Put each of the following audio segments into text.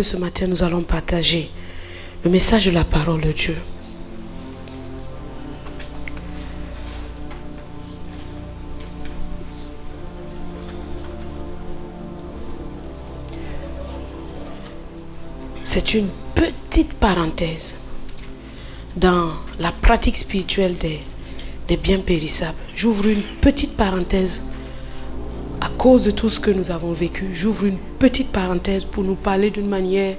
que ce matin nous allons partager le message de la parole de Dieu. C'est une petite parenthèse dans la pratique spirituelle des biens périssables. J'ouvre une petite parenthèse à cause de tout ce que nous avons vécu. J'ouvre une petite parenthèse pour nous parler d'une manière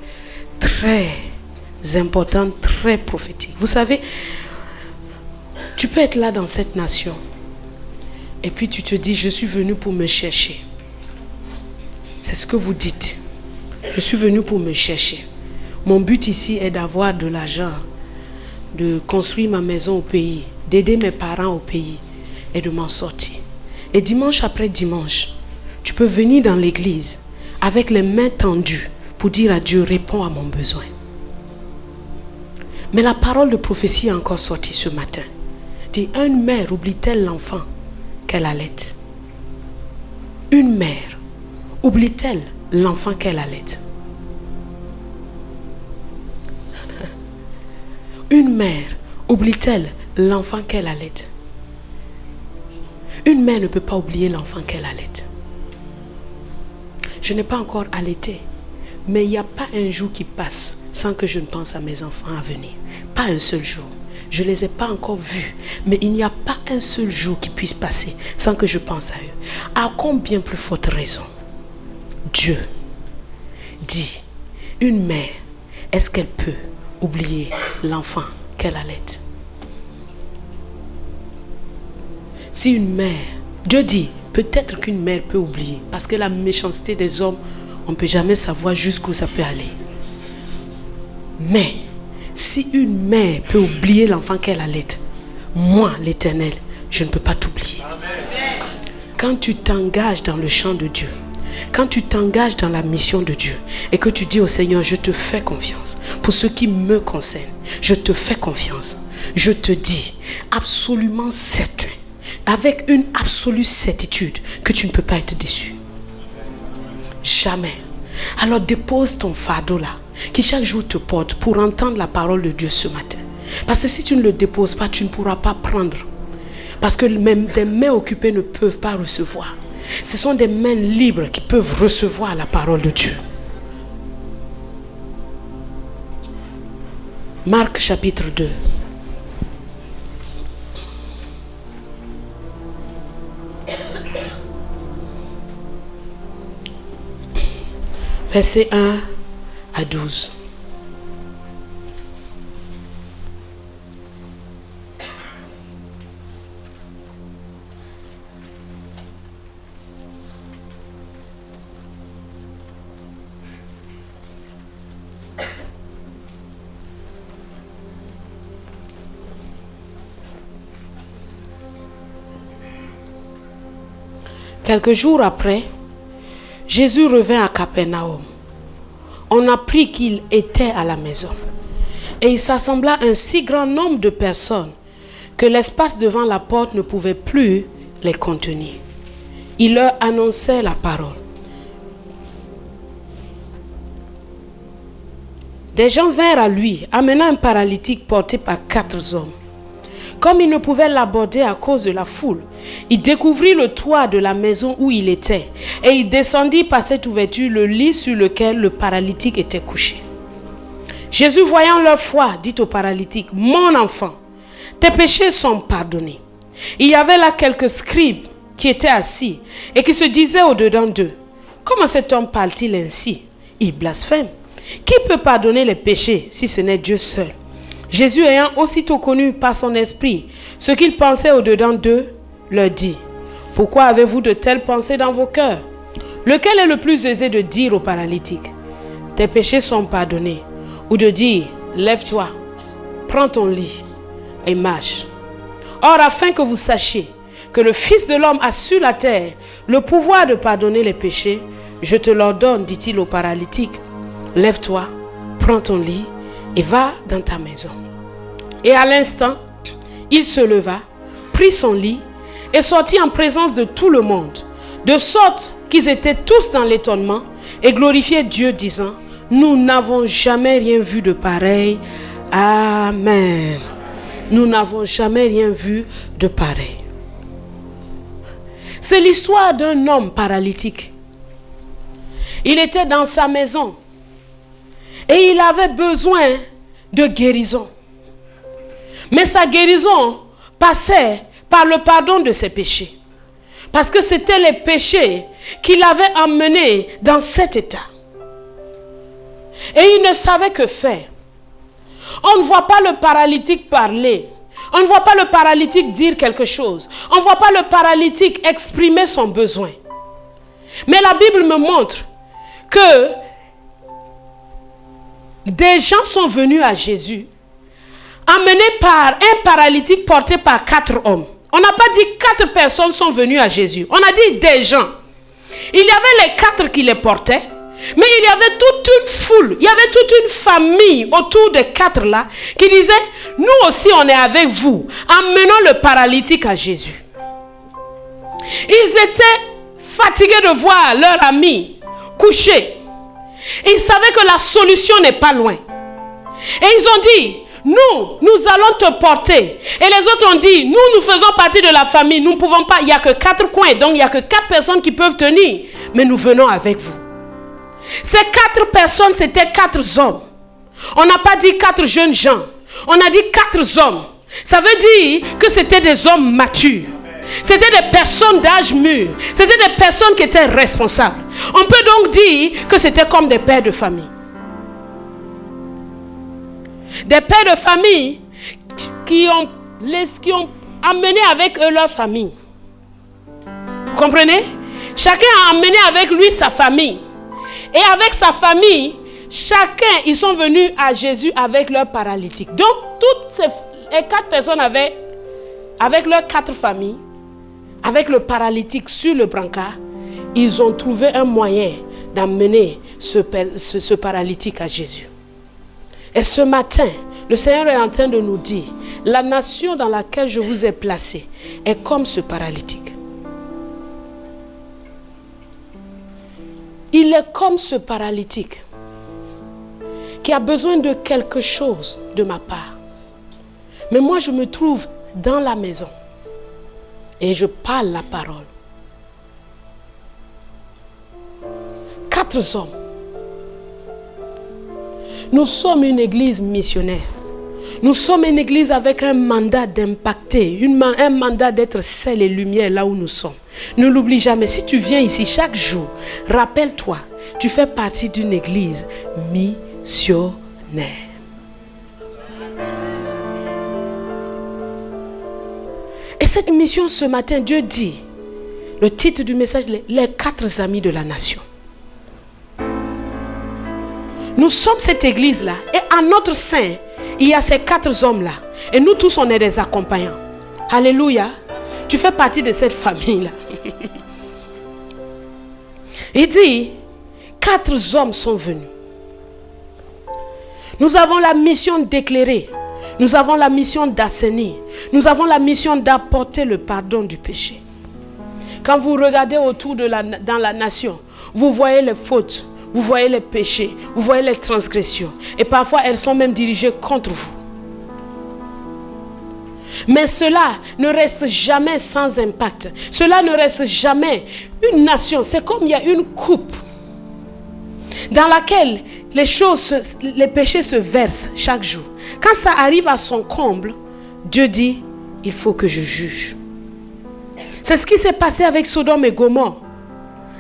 très importante, très prophétique. Vous savez, tu peux être là dans cette nation et puis tu te dis, je suis venu pour me chercher. C'est ce que vous dites. Je suis venu pour me chercher. Mon but ici est d'avoir de l'argent, de construire ma maison au pays, d'aider mes parents au pays et de m'en sortir. Et dimanche après dimanche, tu peux venir dans l'église avec les mains tendues pour dire à Dieu, réponds à mon besoin. Mais la parole de prophétie est encore sortie ce matin. Dit, une mère oublie-t-elle l'enfant qu'elle allait? Une mère oublie-t-elle l'enfant qu'elle allait? Une mère oublie-t-elle l'enfant qu'elle allait? Une mère ne peut pas oublier l'enfant qu'elle allait. Je n'ai pas encore allaité, mais il n'y a pas un jour qui passe sans que je ne pense à mes enfants à venir. Pas un seul jour. Je ne les ai pas encore vus, mais il n'y a pas un seul jour qui puisse passer sans que je pense à eux. À combien plus forte raison Dieu dit, une mère, est-ce qu'elle peut oublier l'enfant qu'elle allait? Si une mère, Dieu dit, peut-être qu'une mère peut oublier, parce que la méchanceté des hommes, on ne peut jamais savoir jusqu'où ça peut aller. Mais, si une mère peut oublier l'enfant qu'elle allait, moi, l'Éternel, je ne peux pas t'oublier. Quand tu t'engages dans le champ de Dieu, quand tu t'engages dans la mission de Dieu et que tu dis au Seigneur, je te fais confiance pour ce qui me concerne, je te fais confiance, je te dis absolument certain, avec une absolue certitude que tu ne peux pas être déçu. Jamais. Alors dépose ton fardeau là, qui chaque jour te porte pour entendre la parole de Dieu ce matin. Parce que si tu ne le déposes pas, tu ne pourras pas prendre. Parce que même des mains occupées ne peuvent pas recevoir. Ce sont des mains libres qui peuvent recevoir la parole de Dieu. Marc chapitre 2. Versets 1 à 12. Quelques jours après, Jésus revint à Capernaum. On apprit qu'il était à la maison. Et il s'assembla un si grand nombre de personnes que l'espace devant la porte ne pouvait plus les contenir. Il leur annonçait la parole. Des gens vinrent à lui, amenant un paralytique porté par 4 hommes. Comme il ne pouvait l'aborder à cause de la foule, il découvrit le toit de la maison où il était et il descendit par cette ouverture le lit sur lequel le paralytique était couché. Jésus, voyant leur foi, dit au paralytique, « Mon enfant, tes péchés sont pardonnés. » Il y avait là quelques scribes qui étaient assis et qui se disaient au-dedans d'eux, « Comment cet homme parle-t-il ainsi? Il blasphème. Qui peut pardonner les péchés si ce n'est Dieu seul? » Jésus, ayant aussitôt connu par son esprit ce qu'il pensait au-dedans d'eux, leur dit, « Pourquoi avez-vous de telles pensées dans vos cœurs? Lequel est le plus aisé de dire au paralytique, « Tes péchés sont pardonnés » ou de dire, « Lève-toi, prends ton lit et marche. » Or, afin que vous sachiez que le Fils de l'homme a sur la terre le pouvoir de pardonner les péchés, je te l'ordonne, dit-il au paralytique, « Lève-toi, prends ton lit et va dans ta maison. » Et à l'instant, il se leva, prit son lit et sortit en présence de tout le monde, de sorte qu'ils étaient tous dans l'étonnement et glorifiaient Dieu, disant, « Nous n'avons jamais rien vu de pareil. Amen. Nous n'avons jamais rien vu de pareil. C'est l'histoire d'un homme paralytique. Il était dans sa maison et il avait besoin de guérison. Mais sa guérison passait par le pardon de ses péchés. Parce que c'était les péchés qui l'avaient emmené dans cet état. Et il ne savait que faire. On ne voit pas le paralytique parler. On ne voit pas le paralytique dire quelque chose. On ne voit pas le paralytique exprimer son besoin. Mais la Bible me montre que des gens sont venus à Jésus, emmenés par un paralytique porté par 4 hommes. On n'a pas dit 4 personnes sont venues à Jésus. On a dit des gens. Il y avait les 4 qui les portaient, mais il y avait toute une foule, il y avait toute une famille autour des 4 là qui disaient, nous aussi on est avec vous, emmenons le paralytique à Jésus. Ils étaient fatigués de voir leur ami couché. Ils savaient que la solution n'est pas loin. Et ils ont dit, nous allons te porter. Et les autres ont dit, nous faisons partie de la famille, nous ne pouvons pas, il n'y a que 4 coins, donc il n'y a que 4 personnes qui peuvent tenir, mais nous venons avec vous. Ces 4 personnes, c'était 4 hommes. On n'a pas dit 4 jeunes gens, on a dit 4 hommes. Ça veut dire que c'était des hommes matures. C'était des personnes d'âge mûr. C'était des personnes qui étaient responsables. On peut donc dire que c'était comme des pères de famille. Des pères de famille qui ont amené avec eux leur famille. Vous comprenez? Chacun a amené avec lui sa famille. Et avec sa famille, chacun, ils sont venus à Jésus avec leur paralytique. Donc, les 4 personnes avec leurs 4 familles, avec le paralytique sur le brancard, ils ont trouvé un moyen d'amener ce paralytique à Jésus. Et ce matin, le Seigneur est en train de nous dire, la nation dans laquelle je vous ai placé est comme ce paralytique. Il est comme ce paralytique qui a besoin de quelque chose de ma part. Mais moi, je me trouve dans la maison et je parle la parole. 4 hommes. Nous sommes une église missionnaire. Nous sommes une église avec un mandat d'impacter, un mandat d'être sel et lumière là où nous sommes. Ne l'oublie jamais. Si tu viens ici chaque jour, rappelle-toi, tu fais partie d'une église missionnaire. Et cette mission ce matin, Dieu dit, le titre du message, les 4 amis de la nation. Nous sommes cette église-là et à notre sein, il y a ces 4 hommes-là. Et nous tous, on est des accompagnants. Alléluia. Tu fais partie de cette famille-là. Il dit, 4 hommes sont venus. Nous avons la mission d'éclairer. Nous avons la mission d'assainir. Nous avons la mission d'apporter le pardon du péché. Quand vous regardez autour dans la nation, vous voyez les fautes. Vous voyez les péchés, vous voyez les transgressions. Et parfois, elles sont même dirigées contre vous. Mais cela ne reste jamais sans impact. Cela ne reste jamais une nation. C'est comme il y a une coupe dans laquelle les péchés se versent chaque jour. Quand ça arrive à son comble, Dieu dit, il faut que je juge. C'est ce qui s'est passé avec Sodome et Gomorrhe.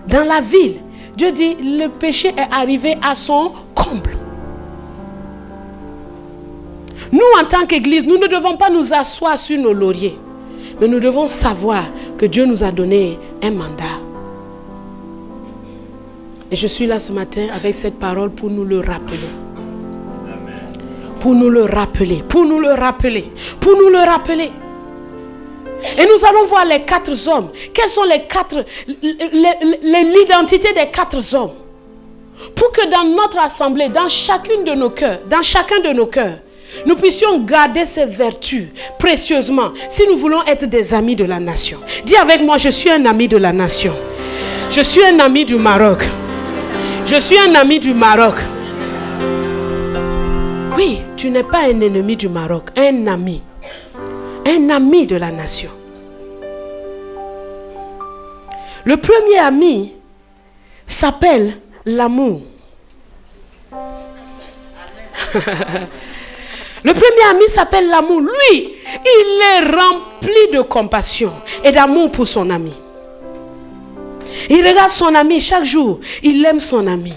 Dans la ville, Dieu dit, le péché est arrivé à son comble. Nous, en tant qu'église, nous ne devons pas nous asseoir sur nos lauriers. Mais nous devons savoir que Dieu nous a donné un mandat. Et je suis là ce matin avec cette parole pour nous le rappeler. Amen. Pour nous le rappeler, pour nous le rappeler, pour nous le rappeler. Et nous allons voir les 4 hommes. Quelles sont l'identité des 4 hommes? Pour que dans notre assemblée, dans chacun de nos cœurs, nous puissions garder ces vertus précieusement si nous voulons être des amis de la nation. Dis avec moi, je suis un ami de la nation. Je suis un ami du Maroc. Je suis un ami du Maroc. Oui, tu n'es pas un ennemi du Maroc, un ami. Un ami de la nation. Le premier ami s'appelle l'amour. Le premier ami s'appelle l'amour. Lui, il est rempli de compassion et d'amour pour son ami. Il regarde son ami chaque jour. Il aime son ami.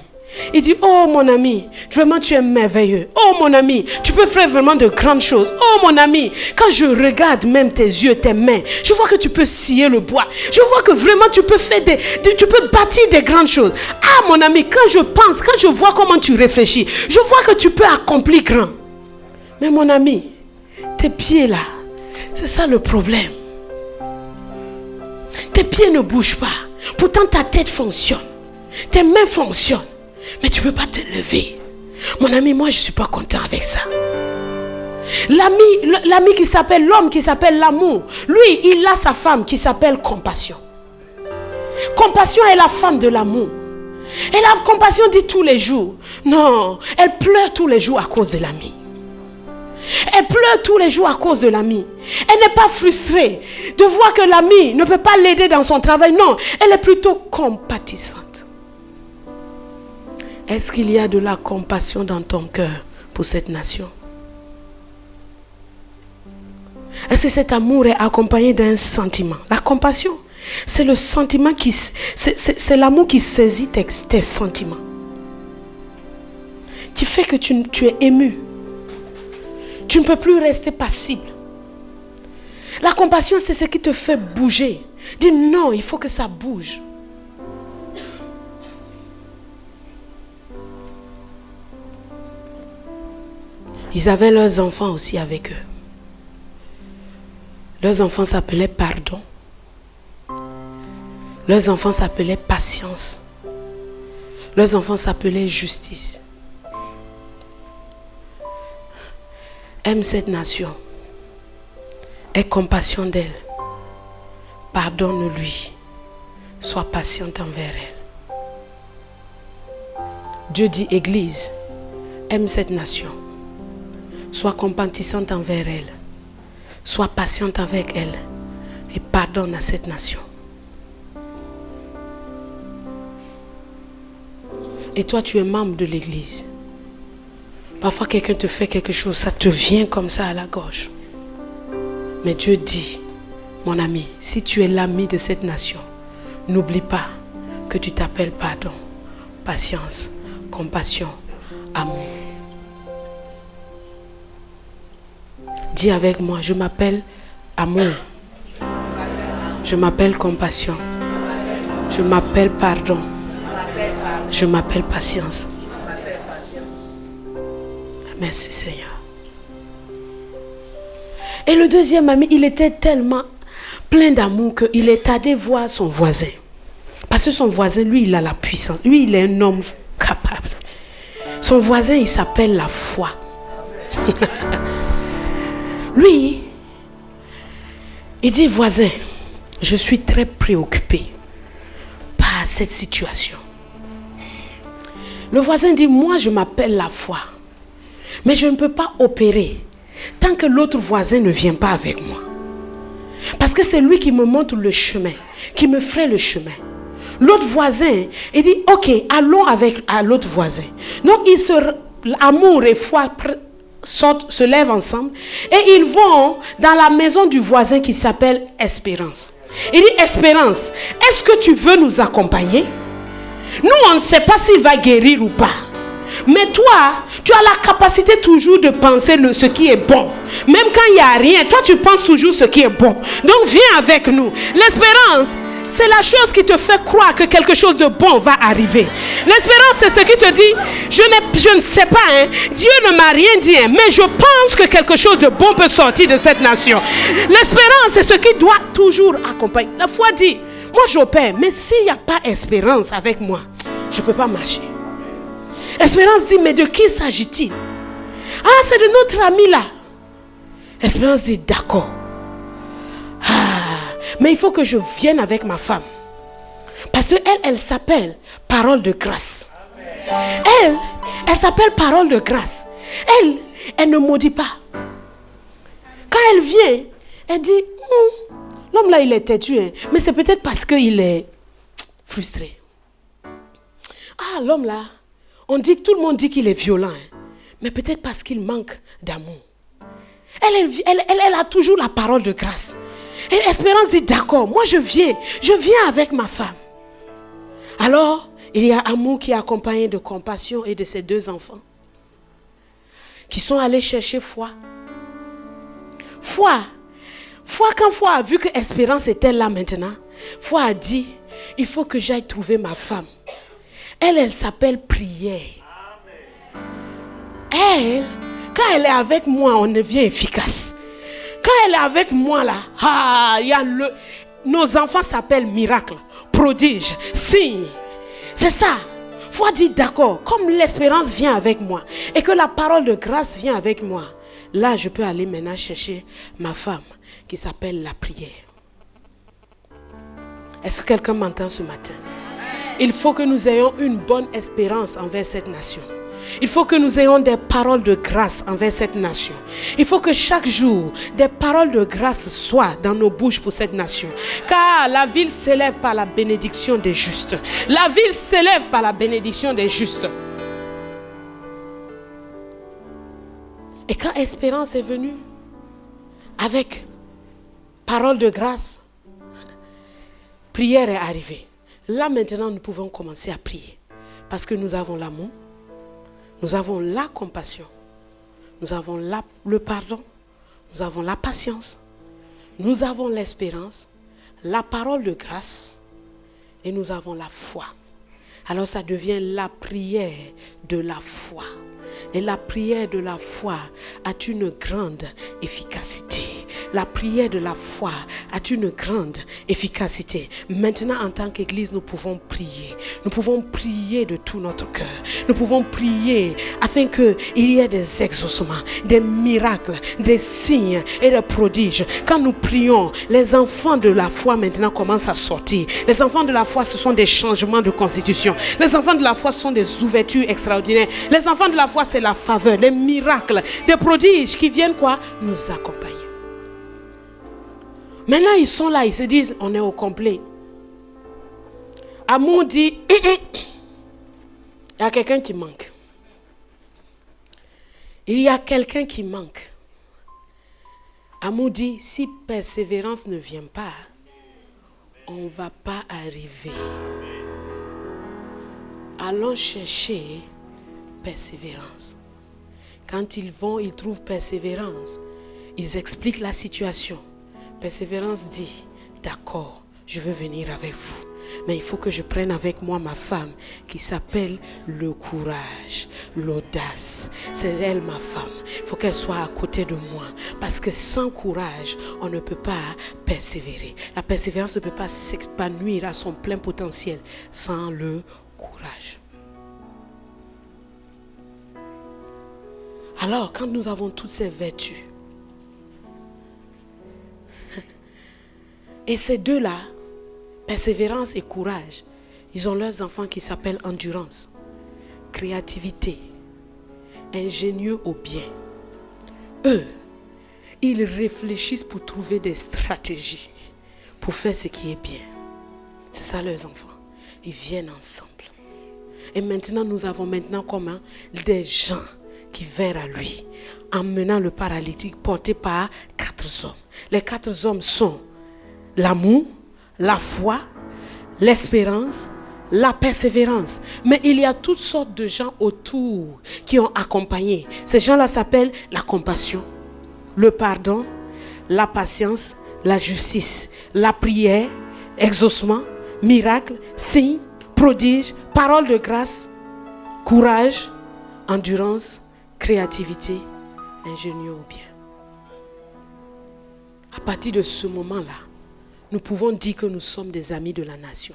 Il dit, oh mon ami, vraiment tu es merveilleux. Oh mon ami, tu peux faire vraiment de grandes choses. Oh mon ami, quand je regarde même tes yeux, tes mains, je vois que tu peux scier le bois. Je vois que vraiment tu peux faire tu peux bâtir des grandes choses. Ah mon ami, quand je pense, quand je vois comment tu réfléchis, je vois que tu peux accomplir grand. Mais mon ami, tes pieds là, c'est ça le problème. Tes pieds ne bougent pas. Pourtant ta tête fonctionne. Tes mains fonctionnent. Mais tu ne peux pas te lever. Mon ami, moi je ne suis pas content avec ça. L'ami qui s'appelle l'homme, qui s'appelle l'amour, lui, il a sa femme qui s'appelle compassion. Compassion est la femme de l'amour. Et la compassion dit tous les jours. Non, elle pleure tous les jours à cause de l'ami. Elle pleure tous les jours à cause de l'ami. Elle n'est pas frustrée de voir que l'ami ne peut pas l'aider dans son travail. Non, elle est plutôt compatissante. Est-ce qu'il y a de la compassion dans ton cœur pour cette nation? Est-ce que cet amour est accompagné d'un sentiment? La compassion, c'est le sentiment c'est l'amour qui saisit tes sentiments. Qui fait que tu es ému. Tu ne peux plus rester passible. La compassion, c'est ce qui te fait bouger. Dis non, il faut que ça bouge. Ils avaient leurs enfants aussi avec eux. Leurs enfants s'appelaient pardon. Leurs enfants s'appelaient patience. Leurs enfants s'appelaient justice. Aime cette nation. Aie compassion d'elle. Pardonne-lui. Sois patiente envers elle. Dieu dit, Église, aime cette nation. Sois compatissante envers elle. Sois patiente avec elle. Et pardonne à cette nation. Et toi, tu es membre de l'église. Parfois, quelqu'un te fait quelque chose, ça te vient comme ça à la gorge. Mais Dieu dit, mon ami, si tu es l'ami de cette nation, n'oublie pas que tu t'appelles pardon, patience, compassion, amour. Dis avec moi, je m'appelle amour. Je m'appelle compassion. Je m'appelle pardon. Je m'appelle patience. Merci Seigneur. Et le deuxième ami, il était tellement plein d'amour qu'il est allé voir son voisin. Parce que son voisin, lui, il a la puissance. Lui, il est un homme capable. Son voisin, il s'appelle la foi. Lui, il dit, voisin, je suis très préoccupé par cette situation. Le voisin dit, moi je m'appelle la foi, mais je ne peux pas opérer tant que l'autre voisin ne vient pas avec moi. Parce que c'est lui qui me montre le chemin, qui me ferait le chemin. L'autre voisin, il dit, ok, allons avec l'autre voisin. Donc, amour et foi se lèvent ensemble et ils vont dans la maison du voisin qui s'appelle Espérance. Il dit, Espérance, est-ce que tu veux nous accompagner? Nous, on ne sait pas s'il va guérir ou pas. Mais toi, tu as la capacité toujours de penser ce qui est bon. Même quand il n'y a rien, toi tu penses toujours ce qui est bon. Donc viens avec nous. L'espérance, c'est la chose qui te fait croire que quelque chose de bon va arriver. L'espérance, c'est ce qui te dit, je ne sais pas, hein, Dieu ne m'a rien dit, hein, mais je pense que quelque chose de bon peut sortir de cette nation. L'espérance, c'est ce qui doit toujours accompagner. La foi dit, moi j'opère, mais s'il n'y a pas espérance avec moi, je ne peux pas marcher. Espérance dit, mais de qui s'agit-il? Ah, c'est de notre ami là. Espérance dit, d'accord. Mais il faut que je vienne avec ma femme. Parce qu'elle, elle s'appelle parole de grâce. Elle s'appelle parole de grâce. Elle ne maudit pas. Quand elle vient, elle dit, l'homme là, il est têtu, hein, mais c'est peut-être parce qu'il est frustré. Ah, l'homme là, tout le monde dit qu'il est violent, hein, mais peut-être parce qu'il manque d'amour. Elle a toujours la parole de grâce. Et Espérance dit, d'accord, moi je viens avec ma femme. Alors, il y a Amour qui est accompagné de compassion et de ses 2 enfants qui sont allés chercher Foi. Quand Foi a vu que Espérance était là maintenant, Foi a dit, il faut que j'aille trouver ma femme. Elle s'appelle Prière. Quand elle est avec moi, on devient efficace. Quand elle est avec moi là, nos enfants s'appellent Miracle, Prodige, Signe. C'est ça. Foi dit d'accord, comme l'Espérance vient avec moi et que la parole de grâce vient avec moi, là je peux aller maintenant chercher ma femme qui s'appelle la prière. Est-ce que quelqu'un m'entend ce matin? Il faut que nous ayons une bonne espérance envers cette nation. Il faut que nous ayons des paroles de grâce envers cette nation. Il faut que chaque jour, des paroles de grâce soient dans nos bouches pour cette nation. Car la ville s'élève par la bénédiction des justes. La ville s'élève par la bénédiction des justes. Et quand Espérance est venue, avec parole de grâce, prière est arrivée. Là maintenant, nous pouvons commencer à prier. Parce que nous avons l'amour. Nous avons la compassion, nous avons le pardon, nous avons la patience, nous avons l'espérance, la parole de grâce et nous avons la foi. Alors ça devient la prière de la foi. Et la prière de la foi a une grande efficacité. La prière de la foi a une grande efficacité. Maintenant, en tant qu'Église, nous pouvons prier. Nous pouvons prier de tout notre cœur. Nous pouvons prier afin qu'il y ait des exaucements, des miracles, des signes et des prodiges. Quand nous prions, les enfants de la foi maintenant commencent à sortir. Les enfants de la foi, ce sont des changements de constitution. Les enfants de la foi, ce sont des ouvertures extraordinaires. Les enfants de la foi, c'est la faveur, les miracles, des prodiges qui viennent quoi? Nous accompagner. Maintenant, ils sont là, ils se disent, on est au complet. Amour dit, il y a quelqu'un qui manque. Il y a quelqu'un qui manque. Amour dit, si persévérance ne vient pas, on ne va pas arriver. Allons chercher persévérance. Quand ils vont, ils trouvent persévérance. Ils expliquent la situation. Persévérance dit, d'accord, je veux venir avec vous. Mais il faut que je prenne avec moi ma femme qui s'appelle le courage, l'audace. C'est elle ma femme. Il faut qu'elle soit à côté de moi. Parce que sans courage, on ne peut pas persévérer. La persévérance ne peut pas s'épanouir à son plein potentiel sans le courage. Alors, quand nous avons toutes ces vertus, et ces deux-là, persévérance et courage, ils ont leurs enfants qui s'appellent endurance, créativité, ingénieux au bien. Eux, ils réfléchissent pour trouver des stratégies pour faire ce qui est bien. C'est ça leurs enfants. Ils viennent ensemble. Et maintenant, nous avons comme des gens qui vinrent à lui, emmenant le paralytique porté par 4 hommes. Les 4 hommes sont l'amour, la foi, l'espérance, la persévérance. Mais il y a toutes sortes de gens autour qui ont accompagné. Ces gens-là s'appellent la compassion, le pardon, la patience, la justice, la prière, exaucement, miracle, signe, prodige, parole de grâce, courage, endurance, créativité, ingénieux au bien. À partir de ce moment-là, nous pouvons dire que nous sommes des amis de la nation.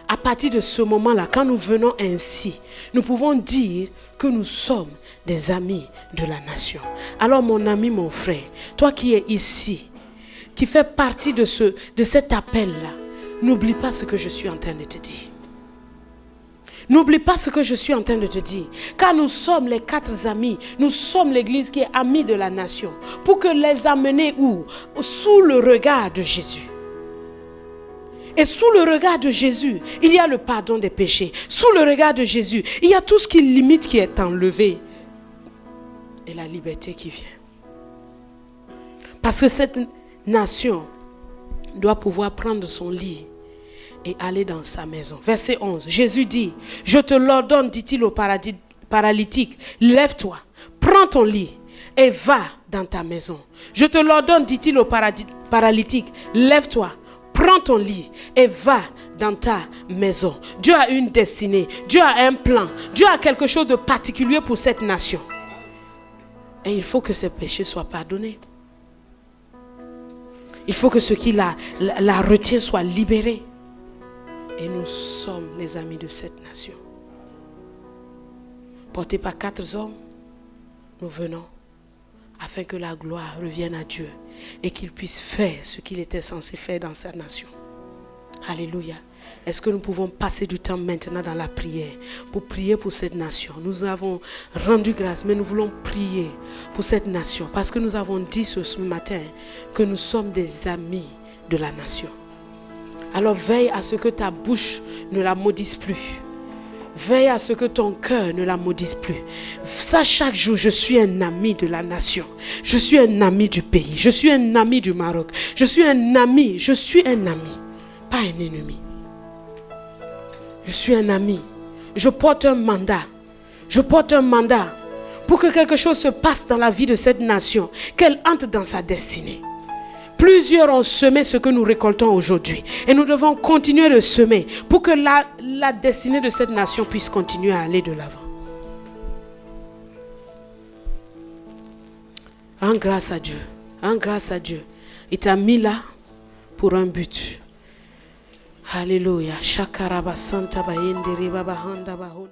À partir de ce moment-là, quand nous venons ainsi, nous pouvons dire que nous sommes des amis de la nation. Alors mon ami, mon frère, toi qui es ici, qui fais partie de cet appel-là, n'oublie pas ce que je suis en train de te dire. N'oublie pas ce que je suis en train de te dire. Car nous sommes les 4 amis. Nous sommes l'église qui est amie de la nation. Pour que les amener où? Sous le regard de Jésus. Et sous le regard de Jésus, il y a le pardon des péchés. Sous le regard de Jésus, il y a tout ce qui limite qui est enlevé. Et la liberté qui vient. Parce que cette nation doit pouvoir prendre son lit et aller dans sa maison. Verset 11, Jésus dit, je te l'ordonne, dit-il au paralytique, lève-toi, prends ton lit et va dans ta maison. Je te l'ordonne, dit-il au paralytique, lève-toi, prends ton lit et va dans ta maison. Dieu a une destinée, Dieu a un plan, Dieu a quelque chose de particulier pour cette nation. Et il faut que ces péchés soient pardonnés. Il faut que ceux qui la retiennent soient libérés. Et nous sommes les amis de cette nation. Portés par 4 hommes, nous venons afin que la gloire revienne à Dieu et qu'il puisse faire ce qu'il était censé faire dans sa nation. Alléluia. Est-ce que nous pouvons passer du temps maintenant dans la prière pour prier pour cette nation? Nous avons rendu grâce, mais nous voulons prier pour cette nation parce que nous avons dit ce matin que nous sommes des amis de la nation. Alors veille à ce que ta bouche ne la maudisse plus. Veille à ce que ton cœur ne la maudisse plus. Sache chaque jour, je suis un ami de la nation. Je suis un ami du pays. Je suis un ami du Maroc. Je suis un ami. Je suis un ami. Pas un ennemi. Je suis un ami. Je porte un mandat. Je porte un mandat pour que quelque chose se passe dans la vie de cette nation. Qu'elle entre dans sa destinée. Plusieurs ont semé ce que nous récoltons aujourd'hui. Et nous devons continuer de semer pour que la destinée de cette nation puisse continuer à aller de l'avant. Rends grâce à Dieu. Rends grâce à Dieu. Il t'a mis là pour un but. Alléluia. Shakaraba Santa Bayendere Baba Handa Bahon.